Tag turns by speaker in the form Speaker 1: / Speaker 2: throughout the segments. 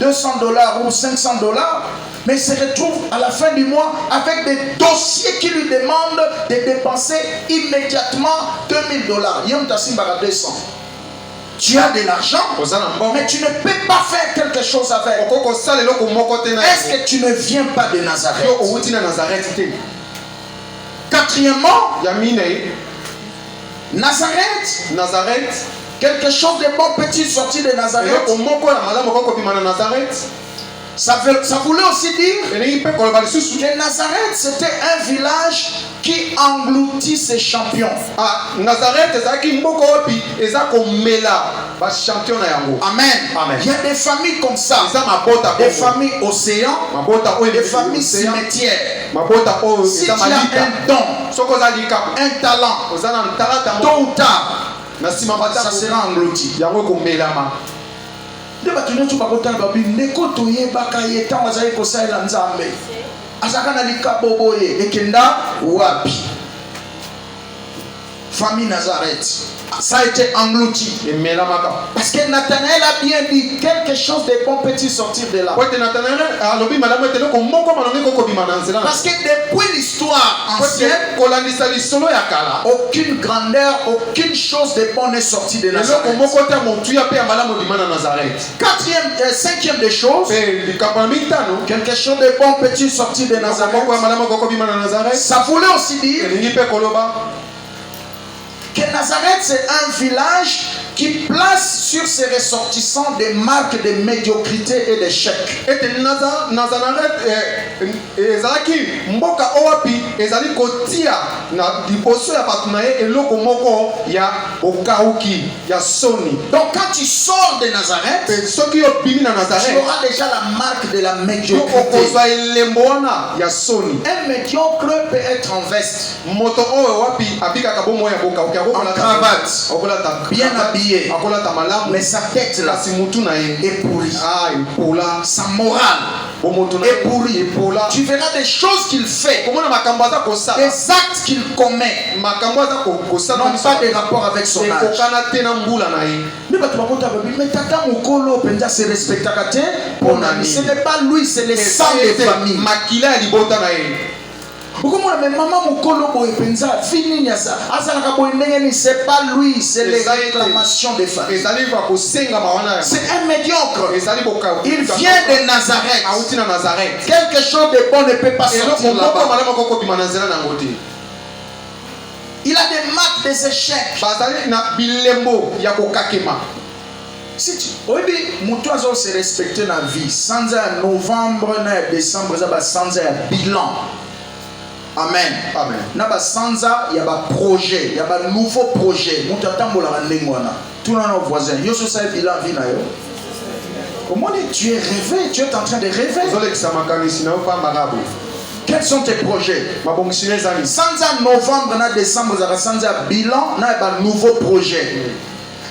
Speaker 1: $200 ou $500, mais il se retrouve à la fin du mois avec des dossiers qui lui demandent de dépenser immédiatement $2000. Yom Tassim Baga 200. Tu as de l'argent, mais tu ne peux pas faire quelque chose avec. Est-ce que tu ne viens pas de Nazareth? Quatrièmement, Nazareth, quelque chose de bon petit sorti de Nazareth. Ça voulait aussi dire que Nazareth c'était un village qui engloutit ses champions. Nazareth, Amen. Il y a des familles comme ça, des familles océans, des familles cimetières. Si tu as un don, un talent, tôt ou tard, ça sera englouti. De batuno tu bakota babi ndeko toyebaka ye tango azali kosalela nzambe azaka na likabobo ye ekenda wapi. Famille Nazareth, ça a été englouti. Parce que Nathanaël a bien dit quelque chose de bon petit sortir de là. Parce que depuis l'histoire ancienne, aucune grandeur, aucune chose de bon n'est sortie de Nazareth. Cinquième des choses, quelque chose de bon petit sorti de Nazareth. Ça voulait aussi dire que Nazareth c'est un village qui place sur ses ressortissants des marques de médiocrité et d'échec. Donc quand tu sors de Nazareth, tu auras déjà la marque de la médiocrité. Un médiocre peut être en veste, en cravate, bien habillé, mais sa tête là est pourrie. Sa morale est pourrie. Tu verras des choses qu'il fait, des actes qu'il commet, n'ont pas de rapport avec son âge. Mais tata mukolo penza se respectaka te pour nani. Ce n'est pas lui, c'est les sang de famille. Mais maman mukolo boy penza fini nyasa azalaka boy ndengeni, c'est pas lui, c'est les réclamations des femmes. C'est un médiocre. Il vient de Nazareth. Quelque chose de bon ne peut pas sortir là-bas. Il a des marques des échecs. Si tu dois se respecter dans la vie, sans un novembre, décembre, sans un bilan. Amen. Naba sanza, il y a un projet, il y a un nouveau projet. Tout le monde voisin. Yo so sa bilan vie na yo. Comment tu es rêvé, tu es en train de rêver. Quels sont tes projets? Sanza novembre, na décembre, sanza bilan, na un nouveau projet.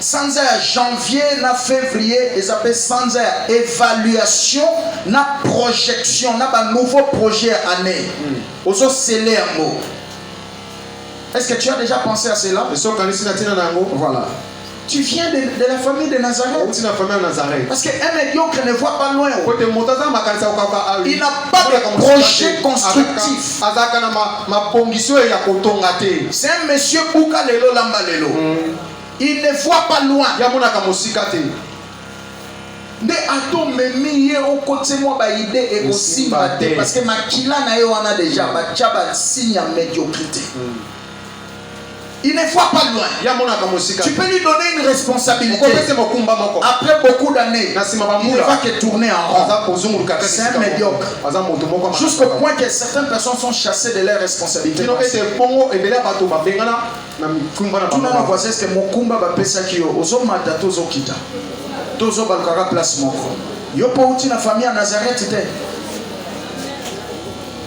Speaker 1: Sans janvier, na février, ils appellent sans évaluation, na projection, na un nouveau projet année. Oso scellé un mot. Est-ce que tu as déjà pensé à cela? Voilà. Tu viens de la famille de Nazareth. Parce qu'un médiocre ne voit pas loin. Il n'a pas de projet constructif. C'est un monsieur Bouka Lelo Lamba Lelo. Il ne voit pas loin. Mais ato memi au côté moi ba idée et aussi parce que makila na yo on a déjà ba tchaba signe à médiocrité. Il ne voit pas loin. Tu peux lui donner une responsabilité. Après beaucoup d'années, il ne va que tourner en rond. C'est un médiocre. Jusqu'au point que certaines personnes sont chassées de leurs responsabilités. Tout le monde voit ce que Mokumba va pesa kio. Ozo mata tozo kita. Tozo balkara place moko. Yo po uti na famille à Nazareth était.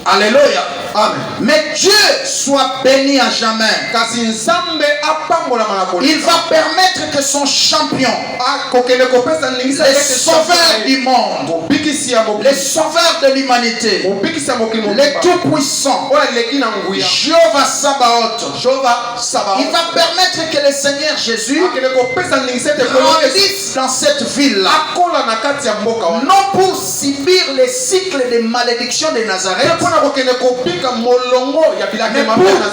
Speaker 1: Alléluia. Amen. Mais Dieu soit béni à jamais. Il va permettre que son champion, les sauveurs du monde, les sauveurs de l'humanité, les tout-puissants, Jéhovah Sabaoth, il va permettre que le Seigneur Jésus grandisse dans cette ville-là. Non fuir les cycles de malédiction de Nazareth, mais pour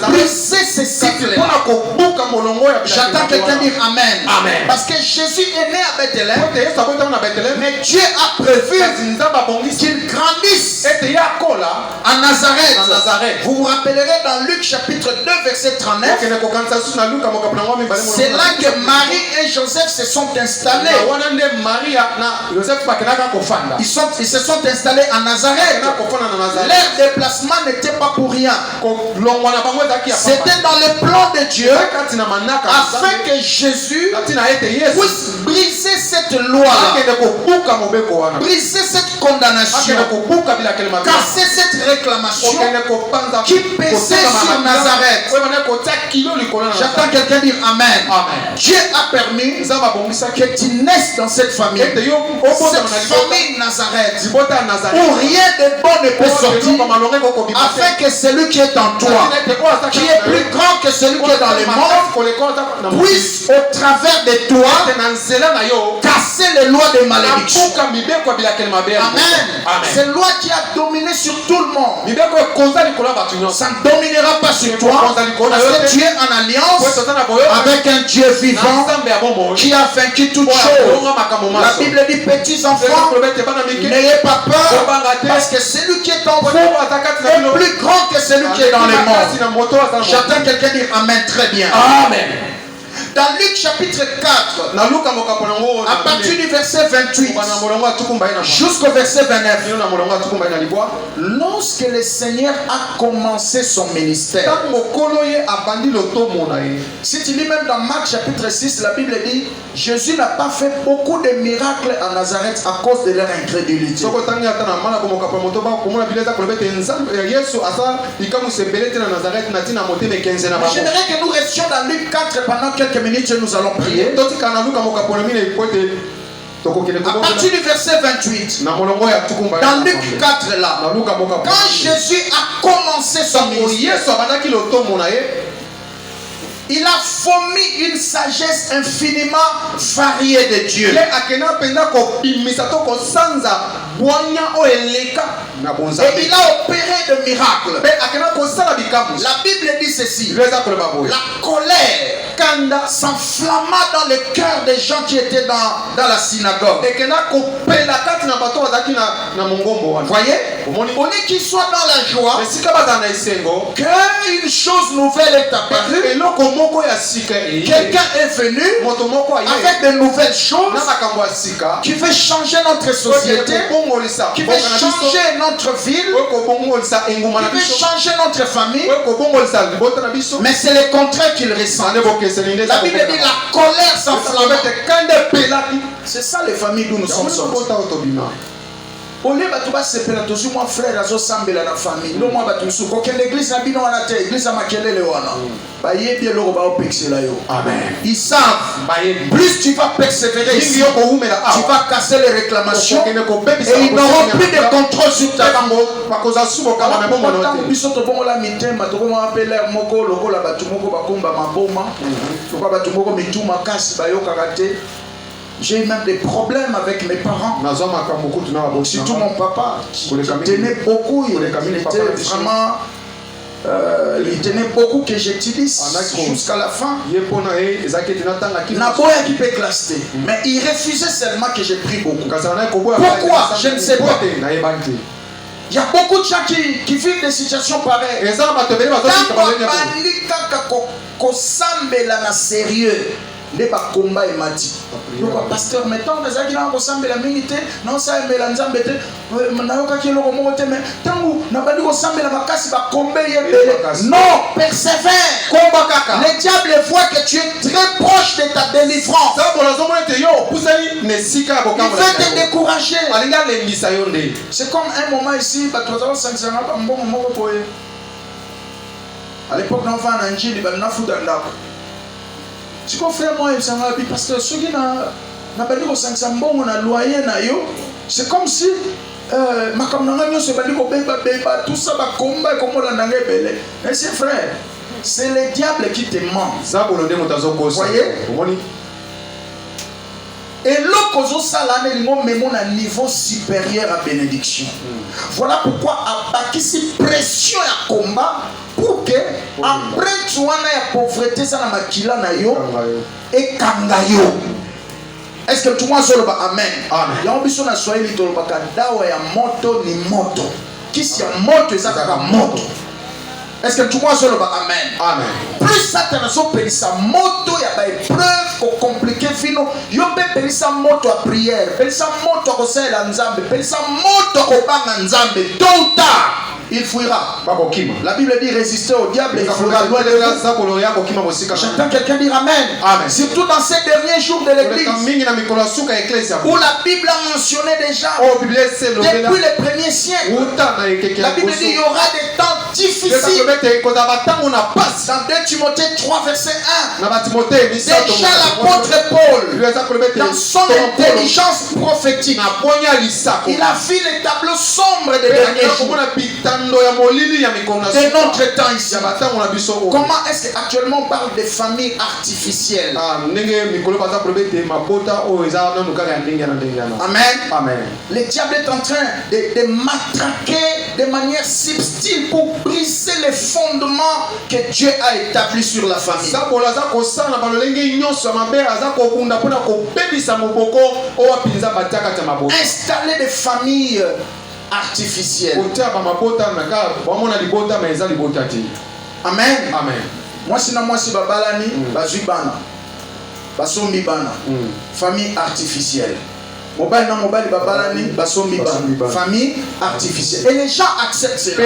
Speaker 1: briser ces cycles. J'attends quelqu'un dire Amen.
Speaker 2: Amen.
Speaker 1: Parce que Jésus est né à Bethléem, mais Dieu a prévu qu'il grandisse à Nazareth. Vous vous rappellerez dans Luc chapitre 2 verset 39, c'est là que Marie et Joseph se sont installés. Ils se sont installés à Nazareth. Leur déplacement n'était pas pour rien. C'était dans le plan de Dieu afin que Jésus puisse briser cette loi, briser cette condamnation, casser cette réclamation qui pesait sur Nazareth. J'attends quelqu'un dire Amen. Dieu a permis que tu naisses dans cette famille. Cette famille Nazareth, où rien de bon ne peut sortir, afin que celui qui est en toi, qui est plus grand que celui qui est dans le monde, puisse au travers de toi casser les lois de malédiction. Amen. C'est une loi qui a dominé sur tout le monde. Ça ne dominera pas sur toi, parce que tu es en alliance avec un Dieu vivant qui a vaincu toutes choses. La Bible dit, petits enfants, n'ayez pas peur, parce que celui qui est en vous est plus grand que celui qui est dans le monde. J'attends quelqu'un dire Amen. Très bien.
Speaker 2: Amen.
Speaker 1: Dans Luc chapitre 4, à partir du verset 28 jusqu'au verset 29, lorsque le Seigneur a commencé son ministère, si tu lis même dans Marc chapitre 6, la Bible dit, Jésus n'a pas fait beaucoup de miracles en Nazareth à cause de leur incrédulité. J'aimerais que nous restions dans Luc 4 pendant quelques minutes, nous allons prier. À partir du verset 28, dans Luc 4 là, quand Jésus a commencé son ministère, il a fourni une sagesse infiniment variée de Dieu. Et il a opéré de miracles. La Bible dit ceci: la colère s'enflamma dans le cœur des gens qui étaient dans la synagogue. Voyez, on est qu'ils soient dans la joie, qu'une chose nouvelle est apparue. Quelqu'un est venu avec de nouvelles choses qui veut changer notre société, qui veut changer notre ville, qui veut changer notre famille. Mais c'est le contraire qu'il ressent. La Bible dit la colère s'enflamme. C'est ça les familles d'où nous sommes sortis. Au lieu de se faire tous mon frère à s'assembler la famille, non moi batu sou aucune église n'a bino na terre, église à makelele wana. Ba yebi eloko ba opexela yo. Amen. Ils savent. Plus tu vas persévérer ici, tu vas casser les réclamations et ils n'auront plus de contrôle sur ta vie. Biso to bongo la mitema to bongo appeler moko lokola batu moko bakomba maboma. Pourquoi batu moko mituma kasi bayoka kate. J'ai eu même des problèmes avec mes parents. Surtout mon papa qui tenait beaucoup. Il était vraiment... il tenait beaucoup que j'utilise jusqu'à la fin. Mais il refusait seulement que je prie beaucoup. Pourquoi? Je ne sais pas. Il y a beaucoup de gens qui vivent des situations pareilles. Sérieux. Les combat et mati. Donc pasteur mettons les gens qui ont ensemble la minute non ça mais la nzambe te na yoka ki loko moko te mais tangu na bandi ko sambe la makasi ba combat yebele. Non, persévère. Combat kaka. Le diable voit que tu es très proche de ta délivrance. Il veut te décourager. C'est comme un moment ici ba tozala sansana ba mbongo moko poye. À l'époque on va en Angile ba na fuda ndako. Si on fait moi et ça va bien parce que ceux qui n'a pas dit au 500 bon on a loyer na yo, c'est comme si ma comme n'a pas se bandi ko beba tout ça va combat comme on a belé. Mais c'est frère, c'est le diable qui te ment. Ça pour le démon tazo ko. Voyez? Et l'okozo salane lingo memo na niveau supérieur à bénédiction. Voilà pourquoi abakisi pression ya combat pour que après tuana ya pauvreté ça na makila na yo et kangayo. Est-ce que tout le monde dit amen? Amen. Il y a un biso na Swahili to lobaka dawa ya moto ni moto. Kisi ya moto ezaka moto. Est-ce que tout le monde dit amen? Amen. Plus ça te raison pelisa moto ya ba épreuve ko compliqué fino yo be pelisa moto à prière, pelisa moto ko sala nzambe, pelisa moto ko banga nzambe. Tôt ou tard il fuira. La Bible dit résister au diable et il fuira loin de vous. J'entends quelqu'un dire amen. Amen. Surtout dans ces derniers jours de l'église où la Bible a mentionné déjà depuis les premiers siècles. La Bible dit il y aura des temps difficiles. Dans 2 Timothée 3 verset 1. Déjà l'apôtre Paul dans son intelligence prophétique il a vu les tableaux sombres des derniers jours. De notre temps ici. Comment est-ce qu'actuellement on parle de familles artificielles? Amen. Amen. Le diable est en train de matraquer de manière subtile pour briser les fondements que Dieu a établis sur la famille. Installer des familles artificielle. Amen. Amen. Moi si babalani bazui bana. Basombi bana. Famille artificielle. Mobile babalani basombi bana. Famille artificielle. Et les gens acceptent cela.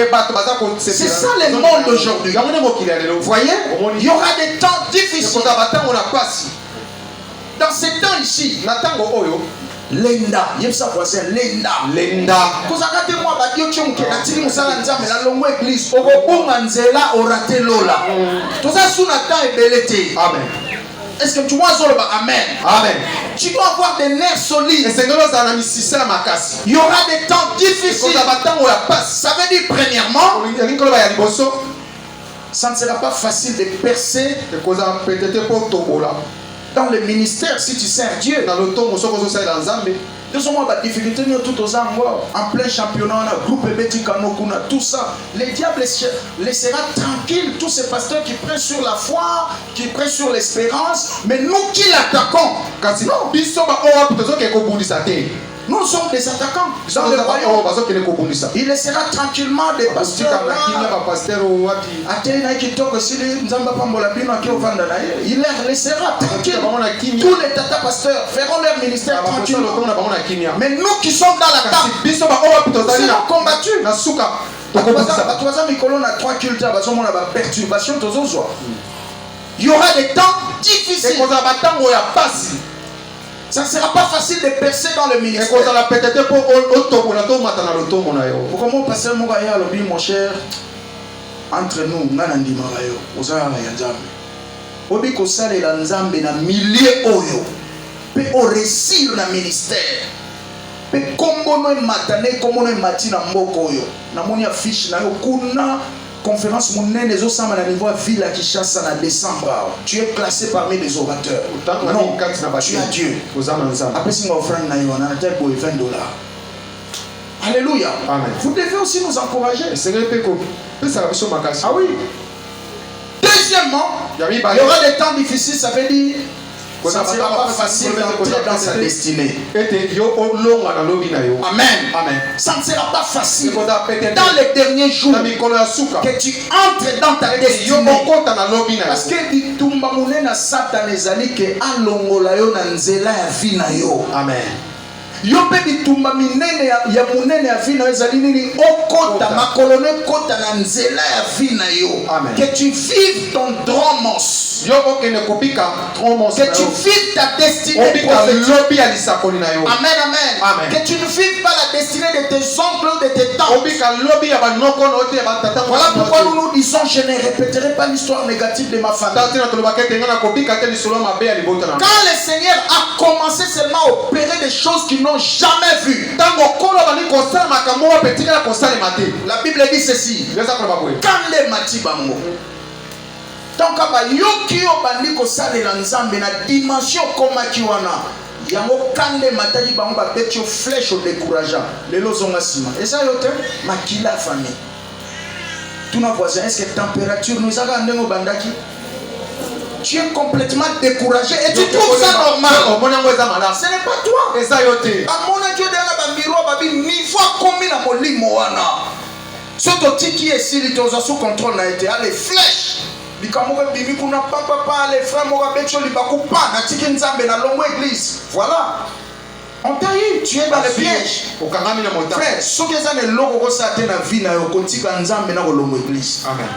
Speaker 1: C'est ça le monde d'aujourd'hui. Vous voyez? Il y aura des temps difficiles. Dans ces temps ici, Lenda, yebsa voisin Lenda. Kozaka te moi ba dio chonke atili musala nzambe na longo église okobunga nzela orate lola. Toza suna temps ebelete. Amen. Est-ce que tu vois ça amen? Amen. Tu dois avoir des nerfs solides. Il y aura des temps difficiles. Ça veut dire premièrement, ça ne sera pas facile de percer dans le ministère si tu sers Dieu. Deuxièmement, la difficulté tout aux angles, en plein championnat, groupe Betikano, tout ça. Le diable laissera tranquille tous ces pasteurs qui prennent sur la foi, qui prennent sur l'espérance, mais nous qui l'attaquons. Nous sommes des attaquants. Il laissera tranquillement des pasteurs. Il les laissera tranquilles. Tous les tata pasteurs feront leur ministère tranquillement. Mais nous qui sommes dans la table, serons combattus. Il y aura des temps difficiles. Ça ne sera pas facile de percer dans le ministère. Comment passer mon cher? Entre nous, Obi kosale la nzambe na milliers oyo. Pe o réussir na ministère. Pe kombono e matane kombono e matina mboko oyo. Na moni affiche na yo kuna conférence monnaie les autres à niveau ville à Kinshasa en décembre. Tu es classé parmi les orateurs. Non, tu as Dieu. Après si on offre na yo on a tel pour $20. Alléluia. Amen. Vous devez aussi nous encourager. Ah oui. Deuxièmement, il y aura des temps difficiles, ça veut dire ça ne sera pas facile d'entrer dans sa destinée. Amen. Amen. Ça ne sera pas facile dans les derniers jours que tu entres dans ta destinée. Parce que dit tumba munena Satan ezali ke alongola yo na nzela ya vie na yo. Amen. Yo pe bitumba minene ya munene ya vie na ezali nini okota makolone kota na nzela ya vie na yo. Amen. Que tu vives ton dromos. Que tu vives ta destinée prophétique. Amen, amen. Amen. Que tu ne vives pas la destinée de tes oncles ou de tes tantes. Voilà pourquoi nous disons je ne répéterai pas l'histoire négative de ma famille. Quand le Seigneur a commencé seulement à opérer des choses qu'ils n'ont jamais vues. La Bible dit ceci. Quand les matibango. Donc yoki obandi ko salela nzambe na dimension koma kiwana yango kande mataki bango ba betio flèche au décourageant lelo zonga sima et ça yote makila famille tout nos voisins est-ce que température nous a gardé au bandaki tu es complètement découragé et tu trouves ça normal. Ce n'est pas toi. Et ça yote à mon avis dans la miro babi niveau combien na molimo wana soto tiki et si litoza sous contrôle na été les flèches bikamoka bimi kuna papa les frères moka betcho libakupa na tiki nzambe na longo église voilà. On t'a eu, tu es dans le piège. Frère, ce que ça ne logo ko sa te na vie na yo kontika nzambe na longo église. Amen.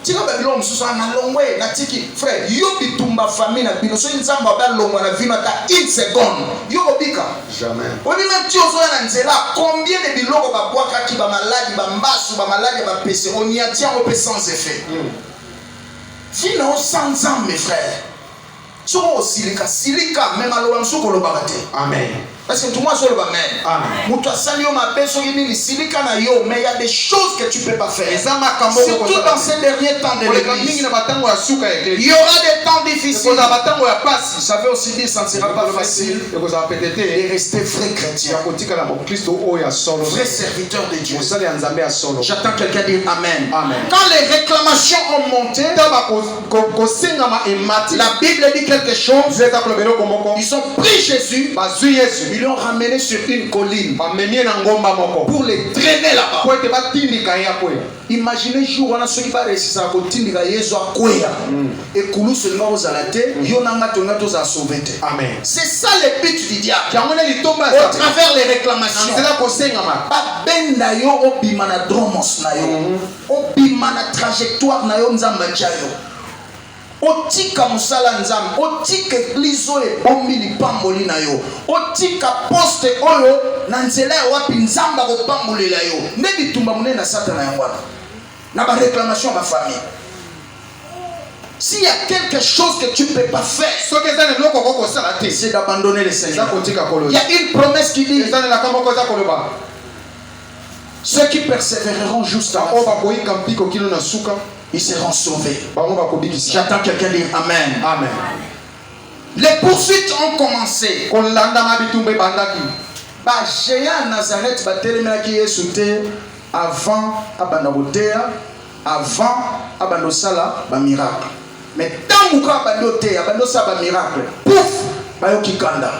Speaker 1: Tika babilo msusu na longwe na tiki frère yo bitumba famille na bino so nzamba ba longo na vie na ta 1 seconde. Yo obika. Jamais. Oni même tu ozo na nzela combien de biloko ba bwaka ki ba maladi ba mbasu ba maladi ba pese on y a tient au sans effet. Fino sans nzambe mes frères. Soko silika même alo msuko lo bagate. Amen. Parce que tout le monde se le va même. Mais il y a des choses que tu ne peux pas faire. Surtout dans ces derniers temps de l'église. Il y aura des temps difficiles. Vous savez aussi dire ça ne sera pas facile de rester vrai chrétien. Vrai serviteur de Dieu. J'attends quelqu'un dire Amen. Amen. Quand les réclamations ont monté, la Bible dit quelque chose. Ils ont pris Jésus. Ils l'ont ramené sur une colline pour les traîner là-bas. Imaginez jour on a ceux qui va réussir à continuer à Jésus à quoi et Koulou seulement aux alatés yonanga tonatos à sauver. Amen. C'est ça le but du diable. Au travers les réclamations. Pas benda yo obimana dromos na yo. Obimana trajectoire na yo nzamba chayo. Otika musala nzambe otika église e bombi lipamboli na yo otika poste oyo na nzela ya wapi nzamba ko pambolela yo nde bitumba munene na satana yango na ba réclamation ma famille. S'il y a quelque chose que tu ne peux pas faire, c'est d'abandonner le Seigneur. Il y a une promesse qui dit ceux qui persévéreront jusqu'à la fin, ils seront sauvés. J'attends quelqu'un dire Amen. Amen. Les poursuites ont commencé. Géant Nazareth avant Abanabotea, avant Abanosala, miracle. Mais tant que Abanotea, Abanosa miracle, pouf, Bayokikanda.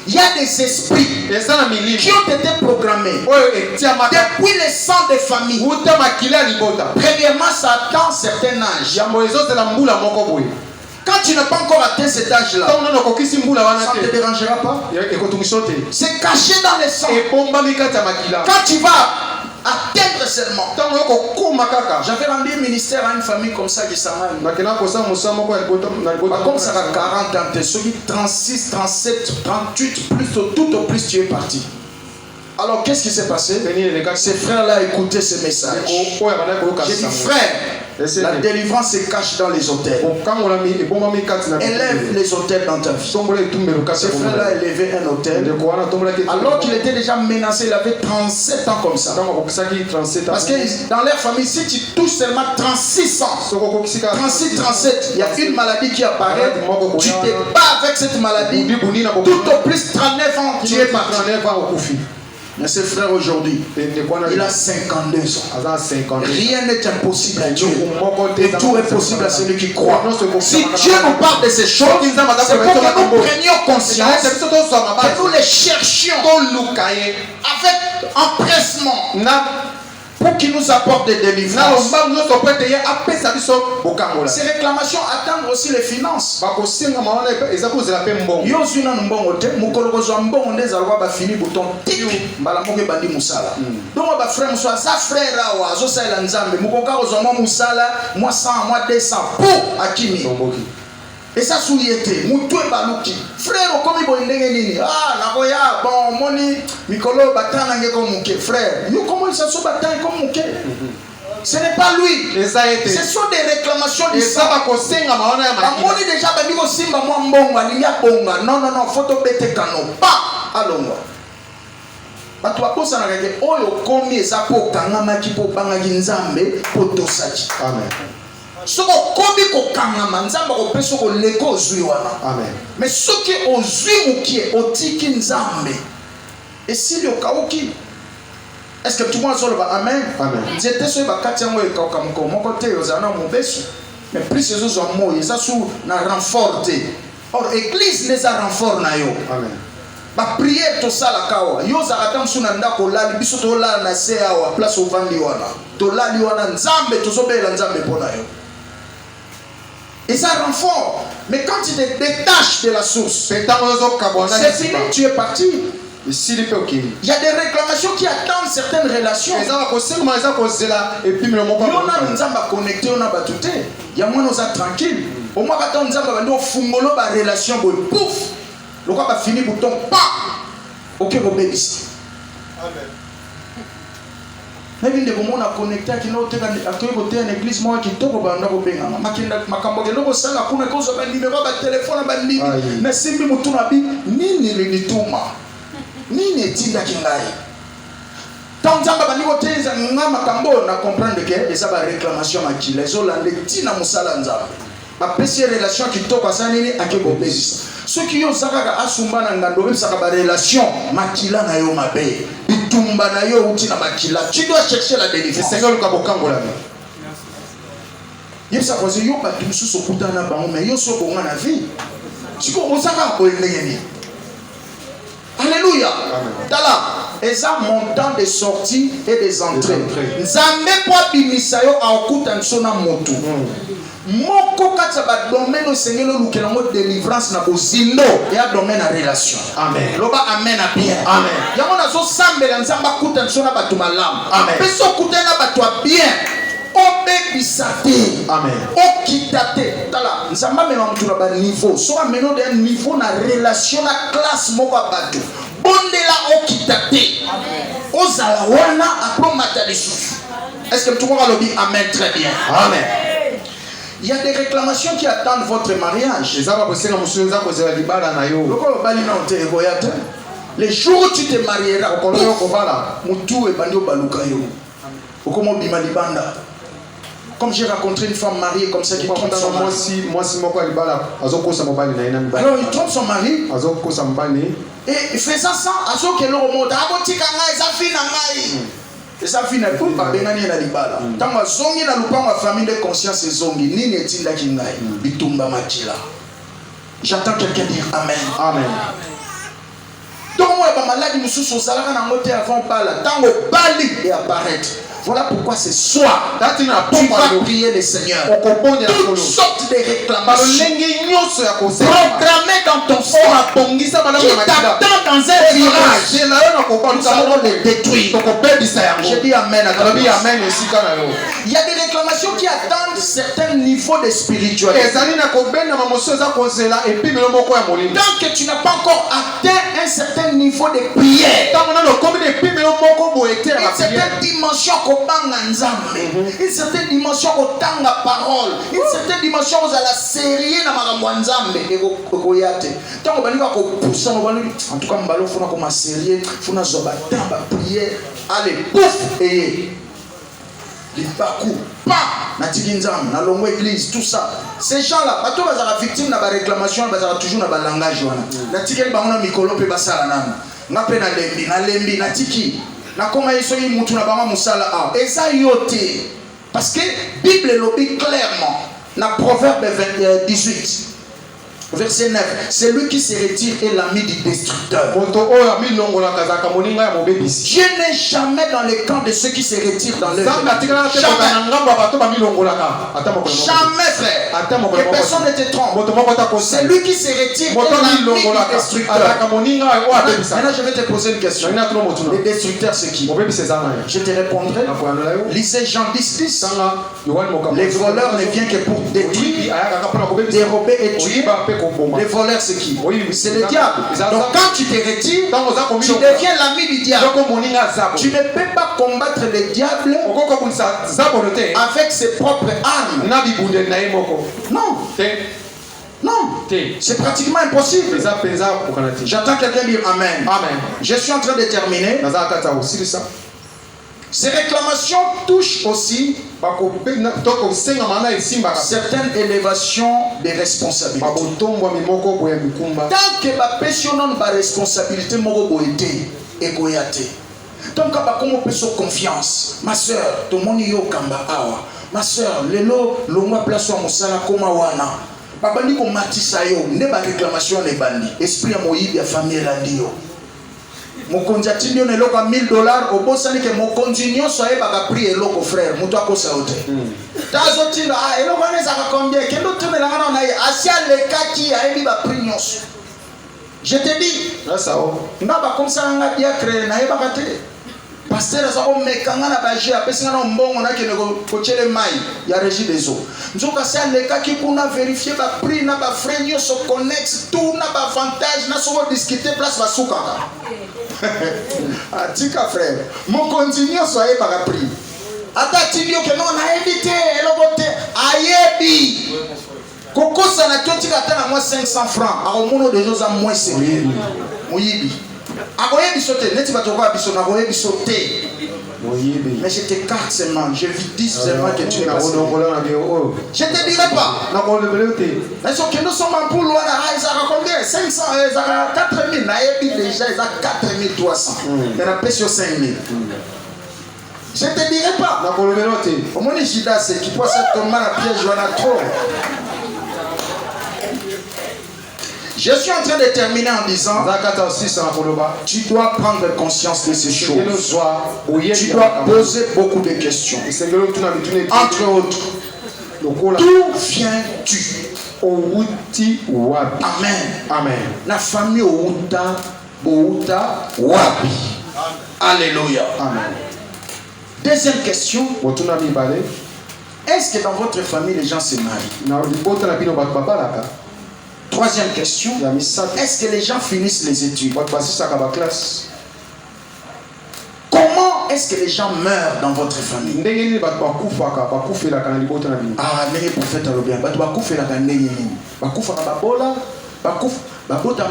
Speaker 1: Il y a des esprits qui ont été programmés depuis les sang des familles. Premièrement, ça attend certain âge. Quand tu n'as pas encore atteint cet âge-là, ça ne te dérangera pas. C'est caché dans les sangs. Quand tu vas atteindre seulement. J'avais rendu ministère à une famille comme ça qui s'en comme ça à 40 ans, ceux qui 36, 37, 38, tout au plus tu es parti. Alors qu'est-ce qui s'est passé? Ces frères-là écoutaient ce message. J'ai dit frère, la délivrance se cache dans les hôtels. Élève les hôtels dans ta vie. Ces frères-là élevaient un hôtel. Alors qu'il était déjà menacé, il avait 37 ans comme ça. Parce que dans leur famille, si tu touches seulement 36 ans, 36, 37, il y a une maladie qui apparaît. Tu te bats avec cette maladie. Tout au plus 39 ans, tu es parti. Mais ce frère aujourd'hui, il a 52 ans. Rien n'est impossible à Dieu. Et tout est possible à celui qui croit. Si Dieu nous parle de ces choses, c'est pour que nous prenions conscience, que nous les cherchions avec empressement. Pour qu'il nous apporte des délivrances. Ces réclamations attendent aussi les finances. Et ça souillétait, moutou et balouki. Frère, comme il boit ah, nagoya, bon, moni, Mikolo, batana, mouké. Frère, yo, comment il s'en sort batana comme mouké? Ce n'est pas lui. Ce sont des réclamations du sang. Moni déjà, babi, simba, moi, mbonga, limia bonga. Non, non, non, photo bete kano. Pas, allons. Bato akosa na kake oyo komi eza po kangama ki po bangaki nzambe po tosaki. Amen. Ce kobi kokangama nzamba ko peso ko leko ozwi wana.
Speaker 2: Amen.
Speaker 1: Mais ce qui ozwi mukie otiki nzambe. Et si le kauki, est-ce que tout le monde soit là? Amen.
Speaker 2: Amen.
Speaker 1: J'étais sur le quartier où il y a mon côté, il y a mon besso. Mais plus ces autres sont morts, ils sont na renforté. Or l'église les a renforcés na yo.
Speaker 2: Amen.
Speaker 1: Ba prière to sala kawa. Yo za katam suna ndako lali biso to la na se awa place au vandi wana. To lali wana nzambe to sobela nzambe pona yo. Et ça renforce. Mais quand tu te détaches de la source, c'est fini, tu es parti. Il y a des réclamations qui attendent certaines relations. Il y a connecté, on a battuté. Il y a moins nous a tranquille. Au moins quand nous avons fungolo ba relation pouf. Le quoi va finir pour ton pas. OK, obéis. Amen. Mais vinde comme on a connecté qui nous teka côté une église moi qui toko ba ndako benga. Makinda makambo ke ndoko sala kuna kozo ba numéro ba téléphone ba libi. Na simbi mutu na bi nini linituma. Nini etinda kingai tant nzamba baniko tenza ngama kambo na comprendre que eza ba réclamation makila ezolande tina musala nzamba ba pesi relation kitoko asa nini akebobezisa soki yo zakaka asumba na ngando bebisaka ba relation makila na yo mabe bitumba na yo uti na makila tu dois chercher la délivrance Seigneur lukabokangola yebisa kwazi yo batu mususu kutana bango mais yo so bonga na vie siko osaka ko ndengeni. Alléluia. Tala, eza montant de sortie et des entrées. Nzambe kwa bimisayo akuta nsona moto. Moko katsa ba domaine o sengelo lukela mo délivrance na bozindo ya domaine na relation. Amen. Loba amen a bien. Amen. Yango na zo sambela nzamba kuta nsona batu malamu. Amen. Peso kuta na batu bien. Obébisate. Amen. Okitate. Tala, nzamba mena mtu na ba niveau. So ameno de niveau na relation na classe moko abatu. Bondela okitate. Amen. Ozala wana apromata lisusu. Est-ce que tout le monde a dit amen très bien? Amen. Il y a des réclamations qui attendent votre mariage. Les jours où tu te marieras, comme j'ai rencontré une femme mariée comme ça qui trompe son mari. Alors il trompe son mari. Et faisant ça, et ça finit pour pas bénir la libala. Tant que zongi na lupa ma famille de conscience zongi ni netinda kingai bitumba makila. J'entends quelqu'un dire amen. Amen. Donc moi ba maladi mususu salaka na ngote avant bala tango bali et apparaître. Voilà pourquoi ce soir, tu vas prier le Seigneur. Toutes sortes de réclamations programmées dans ton soir qui t'attendent dans un virage. Nous allons les détruire. Je dis amen à ta place. Il y a des réclamations qui attendent certains niveaux de spiritualité. Tant que tu n'as pas encore atteint un certain niveau de prière, une certaine dimension une certaine dimension autant la parole, une certaine dimension aux la série na magamwanzambe ekoyate. Tant on va pousser en tout cas mbalo funa comme série, funa zoba tamba prier, allez pouf et les bakou pa na tikinzam na longo église tout ça. Ces gens-là, bato bazara victime na ba réclamation bazara toujours na ba langage wana. Na tikeli bango na mikolo pe basala nana. Ngape na lembi na tiki. Na koma yesoyi mutu na bama musala a eza yote parce que Bible lobby clairement na Proverbe 18 verset 9, c'est lui qui se retire est l'ami du destructeur. Je n'ai jamais dans le camp de ceux qui se retirent dans le jamais frère, que personne ne te trompe. C'est lui qui se retire est l'ami du destructeur. Maintenant je vais te poser une question. Le destructeur c'est qui? Je te répondrai. Lisez Jean 10:10. Les voleurs ne viennent que pour détruire, dérober et tuer. Les voleurs c'est qui? C'est le diable. Donc quand tu te retires, tu deviens l'ami du diable. Tu ne peux pas combattre le diable avec ses propres armes. Non. Non, c'est pratiquement impossible. J'entends quelqu'un dire amen. Amen. Je suis en train de terminer. Ces réclamations touchent aussi certaines élévations des responsabilités. Tant que la personne n'a pas de responsabilité, et donc, comme on peut se confiance, ma soeur, tout le monde est au Kamba Awa. Ma soeur, lelo, l'on place au Moussala comme Awana. Papa dit qu'on matisse yo, ne pas réclamation les bandits. Esprit à Moïse, la famille radio. Mon condition est là 1000 $. Au bout de que mon condition soit pas pris et l'autre frère. Mon toi cosa autre. Tazotino ah et l'autre année ça va combien? Quel autre me la on a asia le kaki a émis ba prix nyonso. Je te dis. Ça n'a pas comme ça on a bien créé na eba kate. Pasteur ça on me kanga na baje apesi na mbongo na ke ko chele mai ya régie des eaux. Nzoka ça le kaki kuna vérifier ba prix na ba frère nyonso connexe tout na ba avantage na so discuter place ba sukaka. Atika frère, mon continue soyez par prix. Atatilio que non a évité elobote ayebi. Koko sana totika tana moi 500 francs. A mono de choses à moins sérieux. Moyibi. Akoyebi sauter, neti batoko biso na koyebi sauter. Mais je t'écarte seulement, je vis 10 seulement que tu es passé. Je te dirai pas. Mais ce que nous sommes en poule, ils ont combien 500, ils ont 4000. Déjà, ils ont 4300. Il y en a plus sur 5000. Je te dirai pas. Au moins, les Jidas, c'est qui peut se tomber à piège, j'en ai trop. Je suis en train de terminer en disant tu dois prendre conscience de ces choses. Tu dois poser beaucoup de questions. Entre autres, d'où viens-tu? Amen. Amen. La famille Outa Wabi. Alléluia. Amen. Deuxième question. Est-ce que dans votre famille les gens se marient? Troisième question, est-ce que les gens finissent les études? Comment est-ce que les gens meurent dans votre famille? Ah, les prophètes ont bien. Babota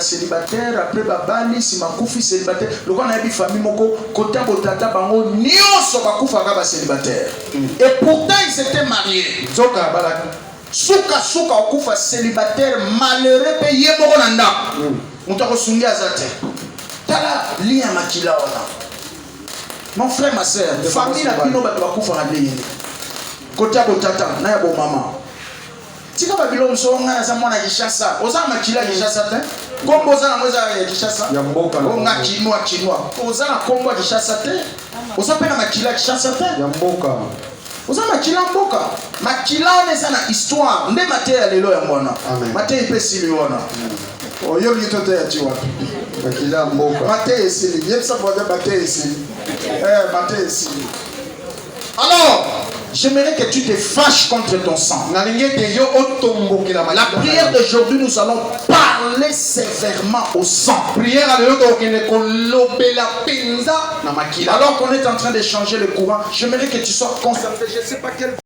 Speaker 1: célibataire après babali si makufi célibataire le qu'on a une famille moko côté botata bango nyonso bakufa ka ba célibataire et pourtant ils étaient mariés suka okufa célibataire malheureux pe yeboko na ndako mutu akosungia azate tala lia makila wana. Mon frère ma sœur famille na bino bato bakufa na ndenge côté botata na ya bo mama tika babilo msonga za mwana Kishasa oza makila Kishasa te kombo za na mweza ya Kishasa ya mboka na nga kinwa oza na kombo Kishasa te oza pena makila Kishasa te ya mboka oza makila mboka makila oneza na histoire nde mateya lelo ya mwana mateya ipesi liona oyo litote ya chiwa makila mboka mateya esili yebisa boza mateya esili mateya esili. Alors, j'aimerais que tu te fâches contre ton sang. La prière d'aujourd'hui, nous allons parler sévèrement au sang. Alors qu'on est en train de changer le courant, j'aimerais que tu sois concentré. Je ne sais pas quel